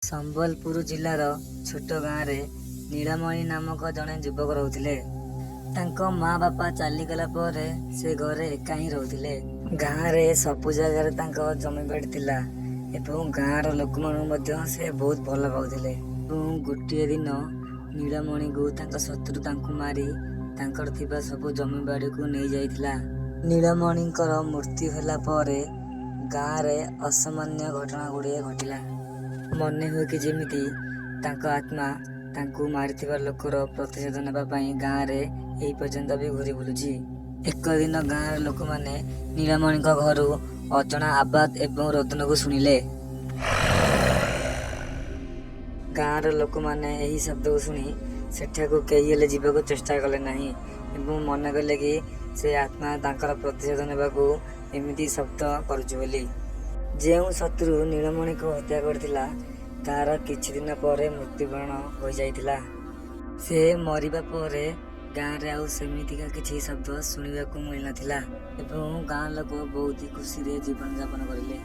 ସମ୍ବଲପୁର ଜିଲ୍ଲାର ଛୋଟ ଗାଁରେ ନୀଳମଣି ନାମକ ଜଣେ ଯୁବକ ରହୁଥିଲେ। ତାଙ୍କ ମା ବାପା ଚାଲିଗଲା ପରେ ସେ ଘରେ ଏକା ହିଁ ରହୁଥିଲେ। ଗାଁରେ ସବୁ ଜାଗାରେ ତାଙ୍କ ଜମିବାଡ଼ି ଥିଲା ଏବଂ ଗାଁର ଲୋକମାନଙ୍କୁ ମଧ୍ୟ ସେ ବହୁତ ଭଲ ପାଉଥିଲେ। ଏବଂ ଗୋଟିଏ ଦିନ ନୀଳମଣିକୁ ତାଙ୍କ ଶତ୍ରୁ ତାଙ୍କୁ ମାରି ତାଙ୍କର ଥିବା ସବୁ ଜମିବାଡ଼ିକୁ ନେଇଯାଇଥିଲା। ନୀଳମଣିଙ୍କର ମୃତ୍ୟୁ ହେଲା ପରେ ଗାଁରେ ଅସାମାନ୍ୟ ଘଟଣା ଗୁଡ଼ିଏ ଘଟିଲା। ମନେ ହୁଏ କି ଯେମିତି ତାଙ୍କ ଆତ୍ମା ତାଙ୍କୁ ମାରିଥିବା ଲୋକର ପ୍ରତିଶୋଧ ନେବା ପାଇଁ ଗାଁରେ ଏହି ପର୍ଯ୍ୟନ୍ତ ବି ଘୁରି ବୁଲୁଛି। ଏକ ଦିନ ଗାଁର ଲୋକମାନେ ନୀଳମଣିଙ୍କ ଘରୁ ଅଜଣା ଆବାଜ ଏବଂ ରୋଦନକୁ ଶୁଣିଲେ। ଗାଁର ଲୋକମାନେ ଏହି ଶବ୍ଦକୁ ଶୁଣି ସେଠାକୁ କେହି ହେଲେ ଯିବାକୁ ଚେଷ୍ଟା କଲେ ନାହିଁ ଏବଂ ମନେ କଲେ କି ସେ ଆତ୍ମା ତାଙ୍କର ପ୍ରତିଶୋଧ ନେବାକୁ ଏମିତି ଶବ୍ଦ କରୁଛି ବୋଲି। ଯେଉଁ ଶତ୍ରୁ ନୀଳମଣିକୁ ହତ୍ୟା କରିଥିଲା ତାର କିଛି ଦିନ ପରେ ମୃତ୍ୟୁବରଣ ହୋଇଯାଇଥିଲା। ସେ ମରିବା ପରେ ଗାଁରେ ଆଉ ସେମିତିକା କିଛି ଶବ୍ଦ ଶୁଣିବାକୁ ମିଳିନଥିଲା ଏବଂ ଗାଁ ଲୋକ ବହୁତ ଖୁସିରେ ଜୀବନଯାପନ କରିଲେ।